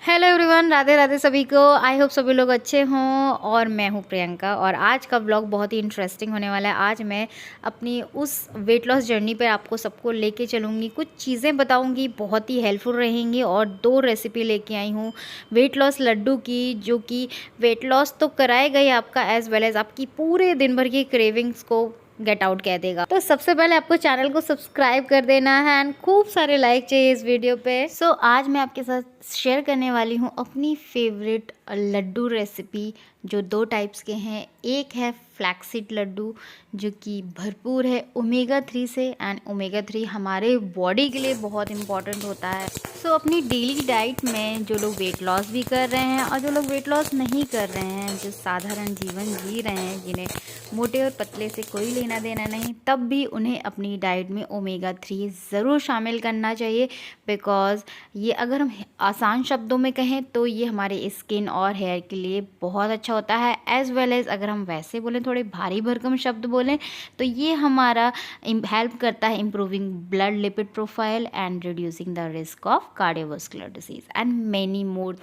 Hello everyone, Radhe Radhe सभी को। I hope सभी लोग अच्छे हों। और मैं हूँ प्रियंका और आज का व्लॉग बहुत ही इंटरेस्टिंग होने वाला है। आज मैं अपनी उस वेट लॉस जर्नी पर आपको सबको लेके चलूँगी, कुछ चीज़ें बताऊँगी, बहुत ही हेल्पफुल रहेंगी। और 2 रेसिपी लेके आई हूँ वेट लॉस लड्डू की, जो कि वेट लॉस तो कराएगा ही आपका, एज़ वेल एज़ आपकी पूरे दिन भर की क्रेविंग्स को गेट आउट कह देगा। तो सबसे पहले आपको चैनल को सब्सक्राइब कर देना है एंड खूब सारे लाइक चाहिए इस वीडियो पे। आज मैं आपके साथ शेयर करने वाली हूँ अपनी फेवरेट लड्डू रेसिपी, जो 2 टाइप्स के हैं। एक है फ्लैक्सीड लड्डू, जो कि भरपूर है ओमेगा 3 से, एंड ओमेगा 3 हमारे बॉडी के लिए बहुत इंपॉर्टेंट होता है। अपनी डेली डाइट में जो लोग वेट लॉस भी कर रहे हैं और जो लोग वेट लॉस नहीं कर रहे हैं, जो साधारण जीवन जी रहे हैं, जिन्हें मोटे और पतले से कोई लेना देना नहीं, तब भी उन्हें अपनी डाइट में ओमेगा 3 ज़रूर शामिल करना चाहिए। बिकॉज़ ये, अगर हम आसान शब्दों में कहें, तो ये हमारे स्किन और हेयर के लिए बहुत अच्छा होता है। एज़ वेल एज़ अगर हम वैसे बोलें, थोड़े भारी भरकम शब्द बोलें, तो ये हमारा हेल्प करता है improving blood lipid profile and reducing the risk of cardiovascular disease and many more.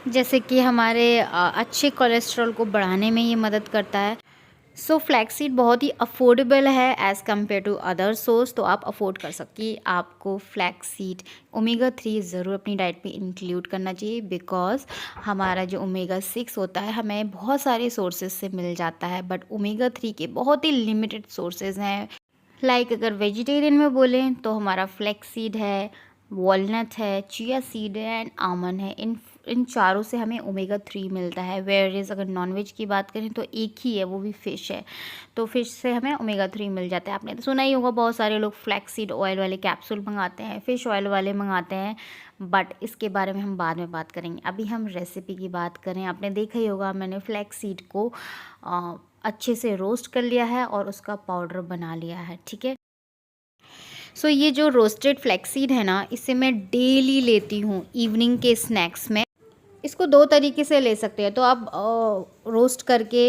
जैसे कि हमारे अच्छे कोलेस्ट्रॉल को बढ़ाने में ये मदद करता है। फ्लैक्सीड बहुत ही अफोर्डेबल है as compare to other source, तो आप अफोर्ड कर सकती। आपको फ्लैक्सीड ओमेगा 3 ज़रूर अपनी डाइट में इंक्लूड करना चाहिए। बिकॉज़ हमारा जो ओमेगा 6 होता है, हमें बहुत सारे सोर्सेज से मिल जाता है, बट ओमेगा 3 के बहुत ही लिमिटेड सोर्सेज हैं। अगर वेजिटेरियन में बोलें तो हमारा फ्लैक्सीड है, वॉलनट है, चिया सीड है एंड आमंड है। इन चारों से हमें ओमेगा 3 मिलता है। वेयरएज़ अगर नॉनवेज की बात करें तो एक ही है, वो भी फ़िश है। तो फ़िश से हमें ओमेगा 3 मिल जाता है। आपने तो सुना ही होगा, बहुत सारे लोग फ्लैक्सीड ऑयल वाले कैप्सूल मंगाते हैं, फ़िश ऑयल वाले मंगाते हैं, बट इसके बारे में हम बाद में बात करेंगे। अभी हम रेसिपी की बात करें। आपने देखा ही होगा, मैंने फ्लैक्सीड को अच्छे से रोस्ट कर लिया है और उसका पाउडर बना लिया है, ठीक है। ये जो रोस्टेड फ्लैक्सीड है ना, इसे मैं डेली लेती हूँ इवनिंग के स्नैक्स में। इसको 2 तरीके से ले सकते हैं। तो आप रोस्ट करके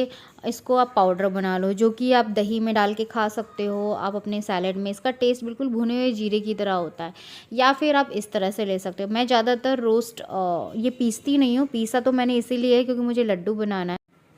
इसको आप पाउडर बना लो, जो कि आप दही में डाल के खा सकते हो, आप अपने सैलेड में। इसका टेस्ट बिल्कुल भुने हुए जीरे की तरह होता है। या फिर आप इस तरह से ले सकते हो। मैं ज़्यादातर रोस्ट ये पीसती नहीं हूँ। पीसा तो मैंने इसीलिए है क्योंकि मुझे लड्डू बनाना है।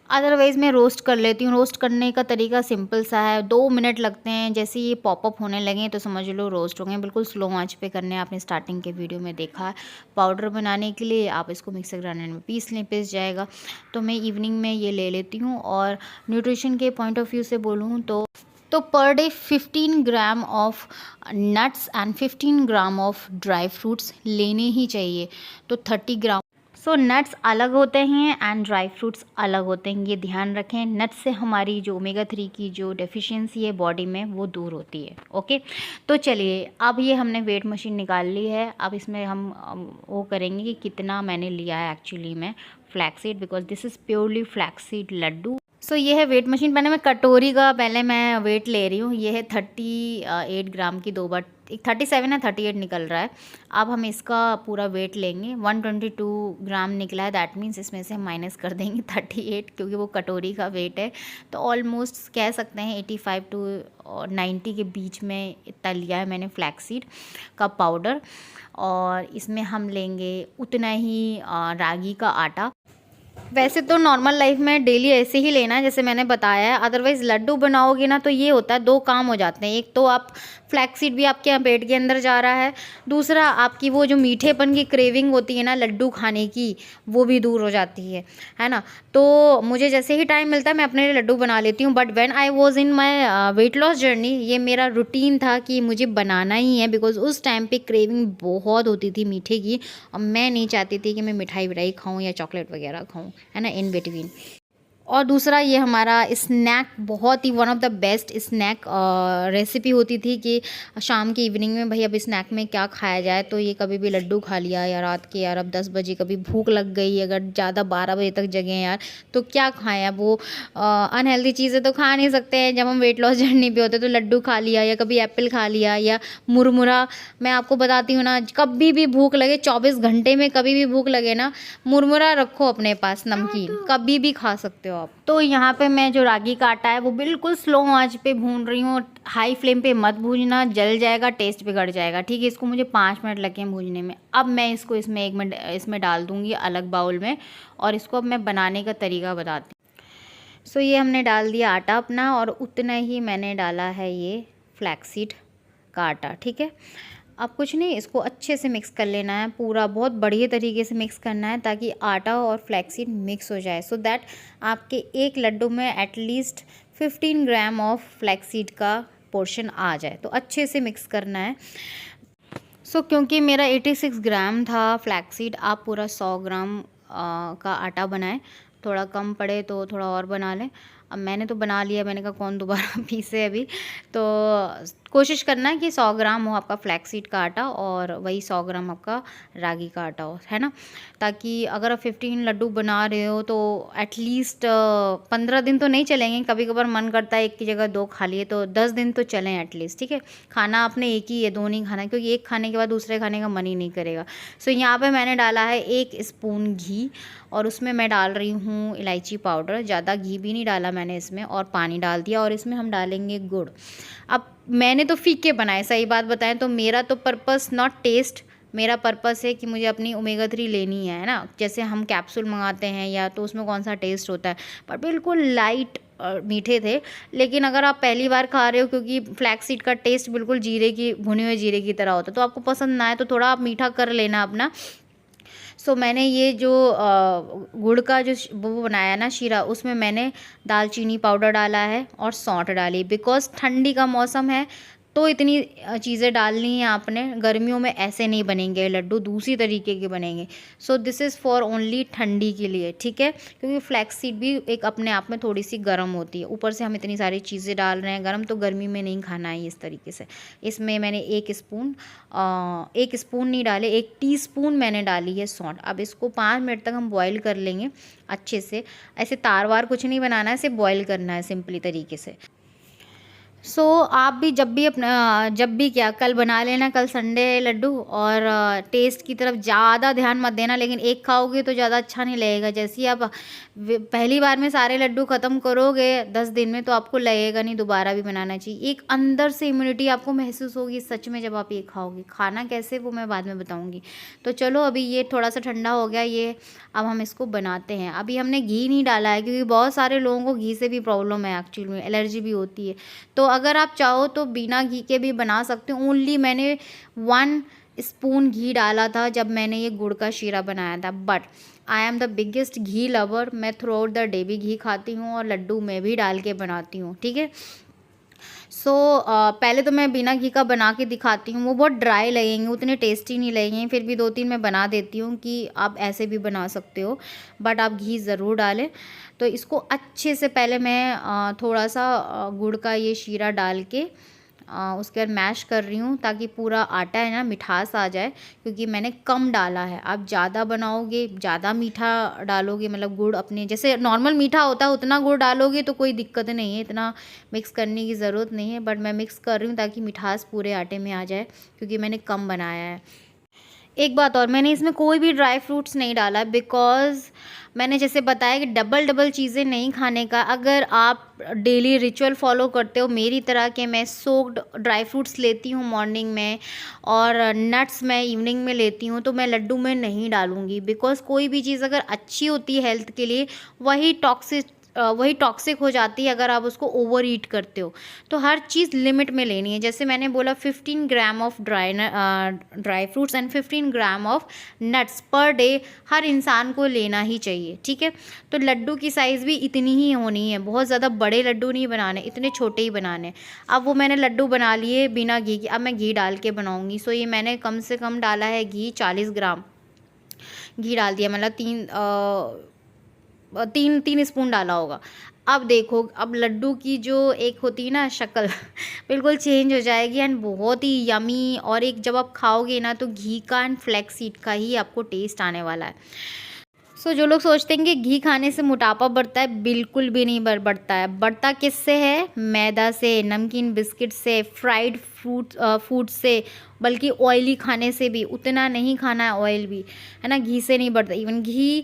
अदरवाइज़ मैं रोस्ट कर लेती हूँ। रोस्ट करने का तरीका सिंपल सा है, 2 मिनट लगते हैं। जैसे ये पॉपअप होने लगें तो समझ लो रोस्ट हो गए। बिल्कुल स्लो आंच पे करने हैं, आपने स्टार्टिंग के वीडियो में देखा है। पाउडर बनाने के लिए आप इसको मिक्सर ग्राइंडर में पीस लें, पिस जाएगा। तो मैं इवनिंग में ये ले लेती हूँ। और न्यूट्रिशन के पॉइंट ऑफ व्यू से बोलूँ तो per day 15 gram of nuts and 15 gram of dry fruits लेने ही चाहिए। तो 30 ग्राम। नट्स अलग होते हैं एंड ड्राई फ्रूट्स अलग होते हैं, ये ध्यान रखें। नट्स से हमारी जो ओमेगा 3 की जो डेफिशिएंसी है बॉडी में, वो दूर होती है। ओके, तो चलिए, अब ये हमने वेट मशीन निकाल ली है। अब इसमें हम वो करेंगे कि कितना मैंने लिया है एक्चुअली में flaxseed, because this is purely flaxseed laddoo. ये है वेट मशीन। पहले मैं कटोरी का पहले मैं वेट ले रही हूँ। ये है 38 ग्राम की, 2 बार 37 है, 38 निकल रहा है। अब हम इसका पूरा वेट लेंगे। 122 ग्राम निकला है, दैट मीन्स इसमें से हम माइनस कर देंगे 38, क्योंकि वो कटोरी का वेट है। तो ऑलमोस्ट कह सकते हैं 85 टू 90 के बीच में इतना लिया है मैंने फ्लैक्सीड का पाउडर। और इसमें हम लेंगे उतना ही रागी का आटा। वैसे तो नॉर्मल लाइफ में डेली ऐसे ही लेना है जैसे मैंने बताया है। अदरवाइज़ लड्डू बनाओगे ना, तो ये होता है 2 काम हो जाते हैं। एक तो आप फ्लैक्सीड भी आपके पेट के अंदर जा रहा है, दूसरा आपकी वो जो मीठेपन की क्रेविंग होती है ना लड्डू खाने की, वो भी दूर हो जाती है ना। तो मुझे जैसे ही टाइम मिलता है मैं अपने लिए लड्डू बना लेती हूँ। But when I was in my weight loss journey, ये मेरा रूटीन था कि मुझे बनाना ही है। बिकॉज उस टाइम पे क्रेविंग बहुत होती थी मीठे की, और मैं नहीं चाहती थी कि मैं मिठाई विठाई खाऊँ या चॉकलेट वगैरह खाऊँ, है ना, इन बिटवीन। और दूसरा, ये हमारा स्नैक बहुत ही one of the best snack recipe होती थी कि शाम की इवनिंग में भाई अब स्नैक में क्या खाया जाए। तो ये कभी भी लड्डू खा लिया, या रात के यार अब 10 बजे कभी भूख लग गई, अगर ज़्यादा 12 बजे तक जगें यार, तो क्या खाएं। अब वो अनहेल्दी चीज़ें तो खा नहीं सकते हैं। जब हम वेट लॉस जर्नी पे होते तो लड्डू खा लिया, या कभी एप्पल खा लिया, या मुरमुरा। मैं आपको बताती हूँ ना, कभी भी भूख लगे, 24 घंटे में कभी भी भूख लगे ना, मुरमुरा रखो अपने पास, नमकीन कभी भी खा सकते हो हो आप। तो यहाँ पे मैं जो रागी का आटा है वो बिल्कुल स्लो आंच पे भून रही हूँ। हाई फ्लेम पे मत भूनना, जल जाएगा, टेस्ट बिगड़ जाएगा, ठीक है। इसको मुझे 5 मिनट लगे हैं भूनने में। अब मैं इसको इसमें 1 मिनट इसमें डाल दूँगी अलग बाउल में, और इसको अब मैं बनाने का तरीका बताती हूँ। सो ये हमने डाल दिया आटा अपना, और उतना ही मैंने डाला है ये फ्लैक्सीड का आटा, ठीक है। अब कुछ नहीं, इसको अच्छे से मिक्स कर लेना है पूरा, बहुत बढ़िया तरीके से मिक्स करना है ताकि आटा और फ्लैक्सीड मिक्स हो जाए, सो दैट आपके एक लड्डू में एटलीस्ट 15 ग्राम ऑफ फ्लैक्सीड का पोर्शन आ जाए। तो अच्छे से मिक्स करना है। सो क्योंकि मेरा 86 ग्राम था फ्लैक्सीड, आप पूरा 100 ग्राम का आटा बनाएं। थोड़ा कम पड़े तो थोड़ा और बना लें। अब मैंने तो बना लिया, मैंने कहा कौन दोबारा पीसे अभी। तो कोशिश करना है कि 100 ग्राम हो आपका फ्लैक्सीड का आटा, और वही 100 ग्राम आपका रागी का आटा हो, है ना। ताकि अगर आप 15 लड्डू बना रहे हो तो एटलीस्ट 15 दिन तो नहीं चलेंगे। कभी कभार मन करता है एक की जगह 2 खा लिए, तो 10 दिन तो चलें एटलीस्ट, ठीक है। खाना आपने एक ही है, 2 नहीं खाना, क्योंकि एक खाने के बाद दूसरे खाने का मन ही नहीं करेगा। सो यहाँ पे मैंने डाला है 1 स्पून घी, और उसमें मैं डाल रही हूँ इलायची पाउडर। ज़्यादा घी भी नहीं डाला मैंने इसमें, और पानी डाल दिया, और इसमें हम डालेंगे गुड़। अब मैंने तो फीके बनाए, सही बात बताएं तो मेरा तो पर्पस नॉट टेस्ट, मेरा पर्पस है कि मुझे अपनी ओमेगा 3 लेनी है ना। जैसे हम कैप्सूल मंगाते हैं या, तो उसमें कौन सा टेस्ट होता है, पर बिल्कुल लाइट मीठे थे। लेकिन अगर आप पहली बार खा रहे हो, क्योंकि फ्लैक्सीड का टेस्ट बिल्कुल जीरे की, भुने हुए जीरे की तरह होता है, तो आपको पसंद ना आए तो थोड़ा आप मीठा कर लेना अपना। सो मैंने ये जो गुड़ का जो वो बनाया ना शीरा, उसमें मैंने दालचीनी पाउडर डाला है और सौंठ डाली, बिकॉज़ ठंडी का मौसम है तो इतनी चीज़ें डालनी है आपने। गर्मियों में ऐसे नहीं बनेंगे लड्डू, दूसरी तरीके के बनेंगे। So this is for only ठंडी के लिए, ठीक है। क्योंकि फ्लैक्स सीड भी एक अपने आप में थोड़ी सी गर्म होती है, ऊपर से हम इतनी सारी चीज़ें डाल रहे हैं गर्म, तो गर्मी में नहीं खाना है इस तरीके से। इसमें मैंने 1 स्पून नहीं डाले, 1 टीस्पून मैंने डाली है सौंठ। अब इसको 5 मिनट तक हम बॉईल कर लेंगे अच्छे से। ऐसे तार वार कुछ नहीं बनाना है, सिर्फ बॉईल करना है सिंपली तरीके से। सो आप भी जब भी क्या, कल बना लेना, कल संडे है लड्डू, और टेस्ट की तरफ ज़्यादा ध्यान मत देना। लेकिन एक खाओगे तो ज़्यादा अच्छा नहीं लगेगा। जैसे ही आप पहली बार में सारे लड्डू ख़त्म करोगे 10 दिन में, तो आपको लगेगा नहीं दोबारा भी बनाना चाहिए। एक अंदर से इम्यूनिटी आपको महसूस होगी सच में जब आप ये खाओगे। खाना कैसे वो मैं बाद में बताऊँगी। तो चलो अभी ये थोड़ा सा ठंडा हो गया ये, अब हम इसको बनाते हैं। अभी हमने घी नहीं डाला है, क्योंकि बहुत सारे लोगों को घी से भी प्रॉब्लम है, एक्चुअली में एलर्जी भी होती है। तो अगर आप चाहो तो बिना घी के भी बना सकते हो। ओनली मैंने 1 स्पून घी डाला था जब मैंने ये गुड़ का शीरा बनाया था। But I am the biggest ghee lover, मैं थ्रू आउट द डे भी घी खाती हूँ, और लड्डू में भी डाल के बनाती हूँ, ठीक है। सो पहले तो मैं बिना घी का बना के दिखाती हूँ। वो बहुत ड्राई लगेंगे, उतने टेस्टी नहीं लगेंगे, फिर भी 2-3 मैं बना देती हूँ कि आप ऐसे भी बना सकते हो, बट आप घी ज़रूर डालें। तो इसको अच्छे से पहले मैं थोड़ा सा गुड़ का ये शीरा डाल के उसके बाद मैश कर रही हूँ, ताकि पूरा आटा है ना मिठास आ जाए, क्योंकि मैंने कम डाला है। आप ज़्यादा बनाओगे, ज़्यादा मीठा डालोगे, मतलब गुड़ अपने जैसे नॉर्मल मीठा होता है उतना गुड़ डालोगे तो कोई दिक्कत नहीं है, इतना मिक्स करने की ज़रूरत नहीं है। बट मैं मिक्स कर रही हूँ ताकि मिठास पूरे आटे में आ जाए, क्योंकि मैंने कम बनाया है। एक बात और, मैंने इसमें कोई भी ड्राई फ्रूट्स नहीं डाला, बिकॉज़ मैंने जैसे बताया कि डबल डबल चीज़ें नहीं खाने का। अगर आप डेली रिचुअल फॉलो करते हो मेरी तरह के, मैं सोक्ड ड्राई फ्रूट्स लेती हूँ मॉर्निंग में, और नट्स मैं इवनिंग में लेती हूँ, तो मैं लड्डू में नहीं डालूँगी। बिकॉज़ कोई भी चीज़ अगर अच्छी होती है हेल्थ के लिए, वही टॉक्सिक हो जाती है अगर आप उसको ओवर ईट करते हो। तो हर चीज़ लिमिट में लेनी है। जैसे मैंने बोला 15 gram of dry fruits and 15 gram of nuts per day हर इंसान को लेना ही चाहिए, ठीक है। तो लड्डू की साइज़ भी इतनी ही होनी है, बहुत ज़्यादा बड़े लड्डू नहीं बनाने, इतने छोटे ही बनाने। अब वो मैंने लड्डू बना लिए बिना घी के, अब मैं घी डाल के बनाऊँगी। सो ये मैंने कम से कम डाला है घी, 40 ग्राम घी डाल दिया, मतलब 3 स्पून डाला होगा। अब देखो, अब लड्डू की जो एक होती है ना शक्ल बिल्कुल चेंज हो जाएगी, एंड बहुत ही यमी। और एक जब आप खाओगे ना, तो घी का एंड फ्लैक्स सीड का ही आपको टेस्ट आने वाला है। सो जो लोग सोचते हैं कि घी खाने से मोटापा बढ़ता है, बिल्कुल भी नहीं बढ़ता है। बढ़ता किससे है? मैदा से, नमकीन बिस्किट से, फ्राइड फूड से, बल्कि ऑयली खाने से भी। उतना नहीं खाना है ऑयल भी, है ना। घी से नहीं बढ़ता। इवन घी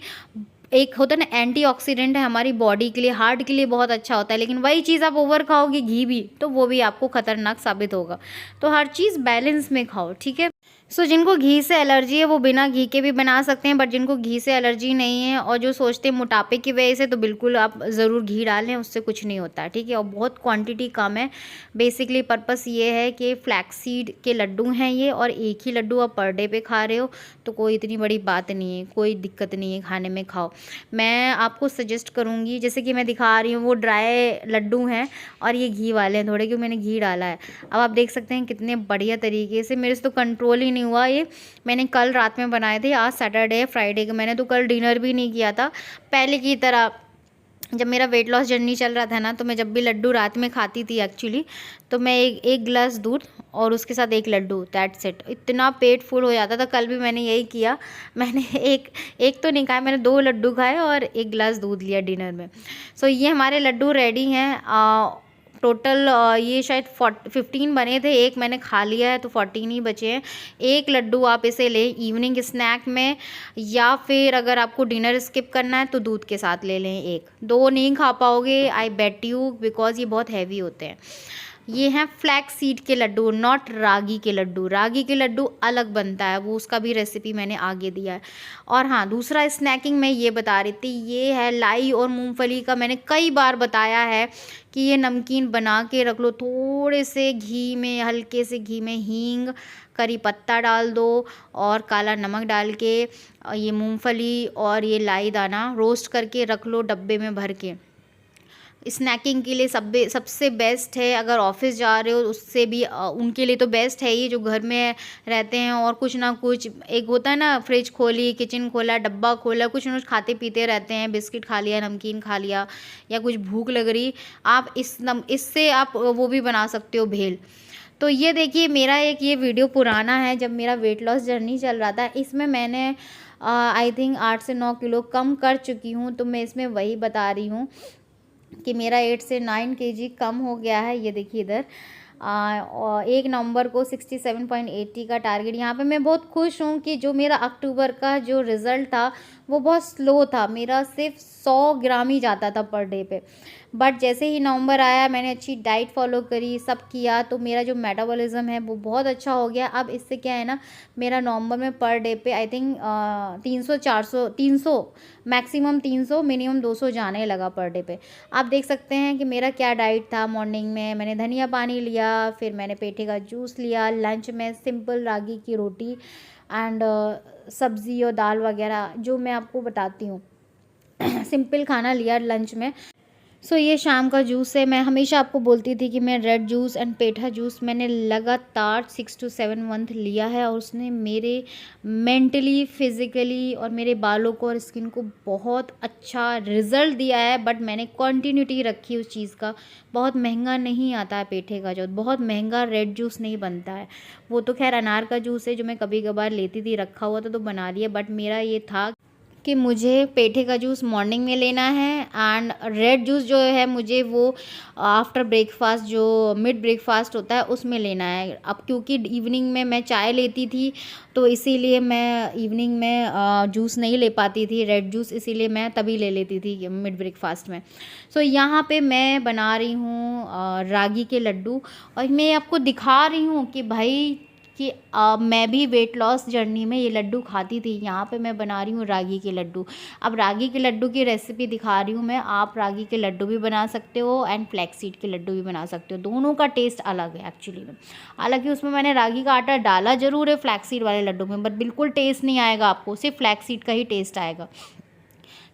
एक होता है ना एंटीऑक्सीडेंट है हमारी बॉडी के लिए, हार्ट के लिए बहुत अच्छा होता है, लेकिन वही चीज़ आप ओवर खाओगे घी भी, तो वो भी आपको खतरनाक साबित होगा। तो हर चीज़ बैलेंस में खाओ, ठीक है। जिनको घी से एलर्जी है वो बिना घी के भी बना सकते हैं, बट जिनको घी से एलर्जी नहीं है और जो सोचते हैं मोटापे की वजह से, तो बिल्कुल आप ज़रूर घी डालें, उससे कुछ नहीं होता, ठीक है। और बहुत क्वांटिटी कम है। बेसिकली पर्पस ये है कि फ्लैक्सीड के लड्डू हैं ये, और एक ही लड्डू आप पर डे पे खा रहे हो, तो कोई इतनी बड़ी बात नहीं है, कोई दिक्कत नहीं है, खाने में खाओ। मैं आपको सजेस्ट करूँगी, जैसे कि मैं दिखा रही हूँ वो ड्राई लड्डू हैं और ये घी वाले हैं थोड़े, क्योंकि मैंने घी डाला है। अब आप देख सकते हैं कितने बढ़िया तरीके से, मेरे से तो कंट्रोल ही नहीं हुआ ये। मैंने कल रात में बनाए थे, आज सैटरडे है, फ्राइडे का मैंने तो कल डिनर भी नहीं किया था पहले की तरह। जब मेरा वेट लॉस जर्नी चल रहा था ना, तो मैं जब भी लड्डू रात में खाती थी एक्चुअली, तो मैं एक गिलास दूध और उसके साथ एक लड्डू, दैट्स इट, इतना पेट फुल हो जाता था। कल भी मैंने यही किया, मैंने एक तो नहीं खाया, मैंने 2 लड्डू खाए और एक गिलास दूध लिया डिनर में। ये हमारे लड्डू रेडी हैं। टोटल ये शायद 15 बने थे, एक मैंने खा लिया है, तो 14 ही बचे हैं। एक लड्डू आप इसे लें इवनिंग स्नैक में, या फिर अगर आपको डिनर स्किप करना है तो दूध के साथ ले लें एक। 2 नहीं खा पाओगे, आई बेट यू, बिकॉज ये बहुत हैवी होते हैं। ये हैं फ्लैक्स सीड के लड्डू, नॉट रागी के लड्डू। रागी के लड्डू अलग बनता है, वो उसका भी रेसिपी मैंने आगे दिया है। और हाँ, दूसरा स्नैकिंग मैं ये बता रही थी, ये है लाई और मूंगफली का। मैंने कई बार बताया है कि ये नमकीन बना के रख लो, थोड़े से घी में, हल्के से घी में हींग, करी पत्ता डाल दो और काला नमक डाल के ये मूंगफली और ये लाई दाना रोस्ट करके रख लो डब्बे में भर के। स्नैकिंग के लिए सबसे बेस्ट है। अगर ऑफिस जा रहे हो उससे भी उनके लिए तो बेस्ट है ही, जो घर में रहते हैं और कुछ ना कुछ, एक होता है ना, फ्रिज खोली, किचन खोला, डब्बा खोला, कुछ ना कुछ खाते पीते रहते हैं, बिस्किट खा लिया, नमकीन खा लिया, या कुछ भूख लग रही, आप इससे आप वो भी बना सकते हो, भेल। तो ये देखिए, मेरा एक ये वीडियो पुराना है, जब मेरा वेट लॉस जर्नी चल रहा था, इसमें मैंने आई थिंक 8 से 9 किलो कम कर चुकी हूँ। तो मैं इसमें वही बता रही हूँ कि मेरा 8 से 9 केजी कम हो गया है। ये देखिए इधर, और 1 नवंबर को 67.80 का टारगेट। यहाँ पे मैं बहुत खुश हूँ कि जो मेरा अक्टूबर का जो रिज़ल्ट था वो बहुत स्लो था, मेरा सिर्फ 100 ग्राम ही जाता था पर डे पे। बट जैसे ही नवंबर आया, मैंने अच्छी डाइट फॉलो करी, सब किया, तो मेरा जो मेटाबॉलिज्म है वो बहुत अच्छा हो गया। अब इससे क्या है ना, मेरा नवंबर में पर डे पे आई थिंक 300 मैक्सिमम 300, मिनिमम 200 जाने लगा पर डे पे। आप देख सकते हैं कि मेरा क्या डाइट था। मॉर्निंग में मैंने धनिया पानी लिया, फिर मैंने पेठे का जूस लिया, लंच में सिंपल रागी की रोटी एंड सब्ज़ी और दाल वगैरह, जो मैं आपको बताती हूँ सिंपल खाना लिया लंच में। ये शाम का जूस है। मैं हमेशा आपको बोलती थी कि मैं red juice and petha juice मैंने लगातार 6 to 7 मंथ लिया है, और उसने मेरे मेंटली, फिज़िकली और मेरे बालों को और स्किन को बहुत अच्छा रिज़ल्ट दिया है। बट मैंने कंटिन्यूटी रखी उस चीज़ का। बहुत महंगा नहीं आता है पेठे का जूस, बहुत महंगा रेड जूस नहीं बनता है। वो तो खैर अनार का जूस है जो मैं कभी कभार लेती थी, रखा हुआ था तो बना लिया। बट मेरा ये था कि मुझे पेठे का जूस मॉर्निंग में लेना है, एंड रेड जूस जो है मुझे वो आफ्टर ब्रेकफास्ट, जो मिड ब्रेकफास्ट होता है उसमें लेना है। अब क्योंकि इवनिंग में मैं चाय लेती थी, तो इसीलिए मैं इवनिंग में जूस नहीं ले पाती थी, रेड जूस, इसीलिए मैं तभी ले लेती थी मिड ब्रेकफास्ट में। यहाँ पे मैं बना रही हूँ रागी के लड्डू, और मैं आपको दिखा रही हूँ कि भाई कि मैं भी वेट लॉस जर्नी में ये लड्डू खाती थी। यहाँ पे मैं बना रही हूँ रागी के लड्डू। अब रागी के लड्डू की रेसिपी दिखा रही हूँ मैं। आप रागी के लड्डू भी बना सकते हो एंड फ्लैक्सीड के लड्डू भी बना सकते हो, दोनों का टेस्ट अलग है एक्चुअली में। हालांकि उसमें मैंने रागी का आटा डाला ज़रूर है फ्लैक्सीड वाले लड्डू में, बट बिल्कुल टेस्ट नहीं आएगा आपको, सिर्फ फ्लैक्सीड का ही टेस्ट आएगा।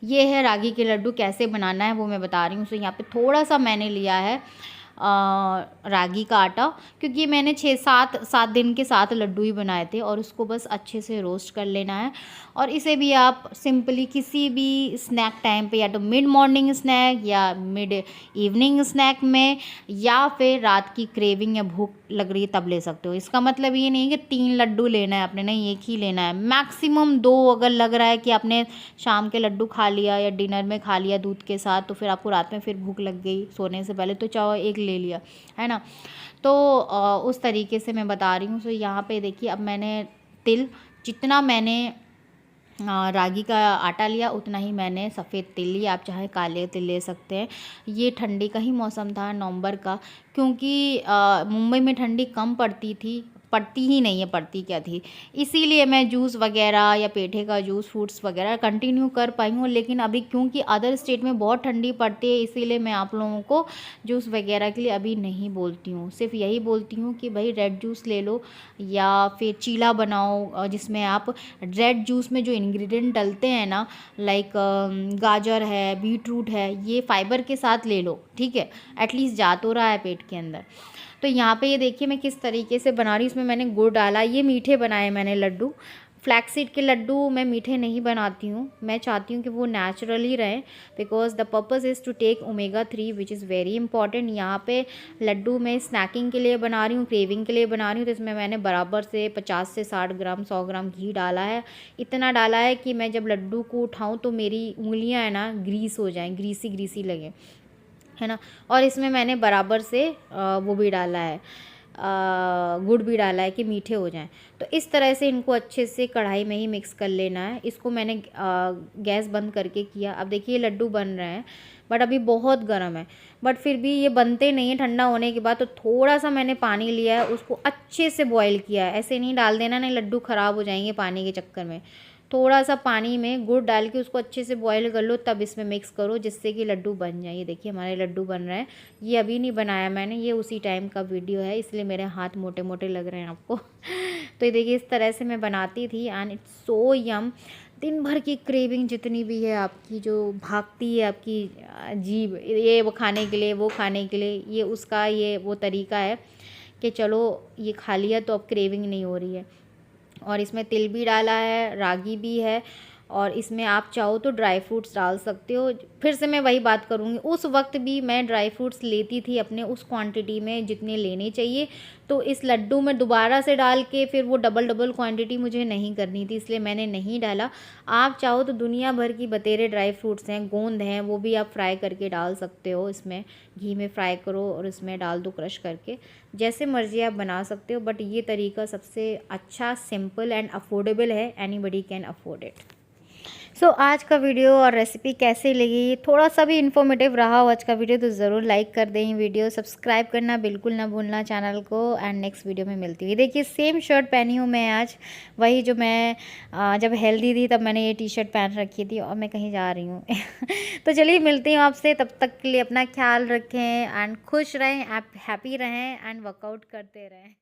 ये है रागी के लड्डू, कैसे बनाना है वो मैं बता रही हूँ। यहाँ पे थोड़ा सा मैंने लिया है रागी का आटा, क्योंकि मैंने 7 दिन के 7 लड्डू ही बनाए थे, और उसको बस अच्छे से रोस्ट कर लेना है। और इसे भी आप सिंपली किसी भी स्नैक टाइम पे, या तो मिड मॉर्निंग स्नैक या मिड इवनिंग स्नैक में, या फिर रात की क्रेविंग या भूख लग रही है तब ले सकते हो। इसका मतलब ये नहीं है कि 3 लड्डू लेना है आपने, नहीं, एक ही लेना है, मैक्सिमम 2। अगर लग रहा है कि आपने शाम के लड्डू खा लिया या डिनर में खा लिया दूध के साथ, तो फिर आपको रात में फिर भूख लग गई सोने से पहले, तो चाहो एक ले लिया, है ना। तो उस तरीके से मैं बता रही हूँ। यहाँ पे देखिए, अब मैंने तिल, जितना मैंने रागी का आटा लिया, उतना ही मैंने सफ़ेद तिल लिया, आप चाहे काले तिल ले सकते हैं। ये ठंडी का ही मौसम था, नवंबर का, क्योंकि मुंबई में ठंडी कम पड़ती थी, पड़ती ही नहीं है, पड़ती क्या थी, इसीलिए मैं जूस वगैरह या पेठे का जूस, फ्रूट्स वगैरह कंटिन्यू कर पाई हूँ। लेकिन अभी क्योंकि अदर स्टेट में बहुत ठंडी पड़ती है, इसीलिए मैं आप लोगों को जूस वगैरह के लिए अभी नहीं बोलती हूँ। सिर्फ यही बोलती हूँ कि भाई रेड जूस ले लो या फिर चीला बनाओ, जिसमें आप रेड जूस में जो इंग्रेडिएंट डलते हैं ना, लाइक गाजर है, बीट रूट है, ये फाइबर के साथ ले लो, ठीक है, एटलीस्ट जा तो रहा है पेट के अंदर। तो यहाँ पे ये देखिए मैं किस तरीके से बना रही हूँ। इसमें मैंने गुड़ डाला, ये मीठे बनाए मैंने लड्डू। फ्लैक्सीड के लड्डू मैं मीठे नहीं बनाती हूँ, मैं चाहती हूँ कि वो नेचुरली रहें, because the purpose is to take omega 3 which is very important. यहाँ पे लड्डू मैं स्नैकिंग के लिए बना रही हूँ, क्रेविंग के लिए बना रही हूँ, तो इसमें मैंने बराबर से 50 से 60 ग्राम 100 ग्राम घी डाला है। इतना डाला है कि मैं जब लड्डू को उठाऊँ तो मेरी उंगलियाँ है ना ग्रीस हो जाएँ, ग्रीसी ग्रीसी लगे, है ना। और इसमें मैंने बराबर से वो भी डाला है, गुड़ भी डाला है कि मीठे हो जाएं। तो इस तरह से इनको अच्छे से कढ़ाई में ही मिक्स कर लेना है। इसको मैंने गैस बंद करके किया। अब देखिए लड्डू बन रहे हैं, बट अभी बहुत गर्म है, बट फिर भी ये बनते नहीं हैं ठंडा होने के बाद। तो थोड़ा सा मैंने पानी लिया है, उसको अच्छे से बॉईल किया है। ऐसे नहीं डाल देना, नहीं लड्डू ख़राब हो जाएंगे पानी के चक्कर में। थोड़ा सा पानी में गुड़ डाल के उसको अच्छे से बॉईल कर लो, तब इसमें मिक्स करो, जिससे कि लड्डू बन जाए। ये देखिए हमारे लड्डू बन रहे हैं। ये अभी नहीं बनाया मैंने, ये उसी टाइम का वीडियो है, इसलिए मेरे हाथ मोटे मोटे लग रहे हैं आपको। तो ये देखिए इस तरह से मैं बनाती थी, एंड इट्स सो यम। दिन भर की क्रेविंग जितनी भी है आपकी, जो भागती है आपकी जीभ, ये वो खाने के लिए, वो खाने के लिए, ये उसका ये वो तरीका है कि चलो ये खा लिया तो अब क्रेविंग नहीं हो रही है। और इसमें तिल भी डाला है, रागी भी है, और इसमें आप चाहो तो ड्राई फ्रूट्स डाल सकते हो। फिर से मैं वही बात करूँगी, उस वक्त भी मैं ड्राई फ्रूट्स लेती थी अपने उस क्वांटिटी में जितने लेने चाहिए। तो इस लड्डू में दोबारा से डाल के फिर वो डबल डबल क्वांटिटी मुझे नहीं करनी थी, इसलिए मैंने नहीं डाला। आप चाहो तो दुनिया भर की बतेरे ड्राई फ्रूट्स हैं, गोंद हैं, वो भी आप फ्राई करके डाल सकते हो। इसमें घी में फ्राई करो और इसमें डाल दो क्रश करके, जैसे मर्ज़ी आप बना सकते हो। बट ये तरीका सबसे अच्छा, सिंपल एंड अफोर्डेबल है, एनीबडी कैन अफोर्ड इट। सो आज का वीडियो और रेसिपी कैसी लगी, थोड़ा सा भी इन्फॉर्मेटिव रहा हो आज का वीडियो, तो ज़रूर लाइक कर दें वीडियो, सब्सक्राइब करना बिल्कुल ना भूलना चैनल को। एंड नेक्स्ट वीडियो में मिलती हुई। देखिए सेम शर्ट पहनी हूँ मैं आज, वही जो मैं जब हेल्दी थी तब मैंने ये टी शर्ट पहन रखी थी, और मैं कहीं जा रही हूँ। तो चलिए मिलती हूँ आपसे, तब तक के लिए अपना ख्याल रखें एंड खुश रहें, आप हैप्पी रहें एंड वर्कआउट करते रहें।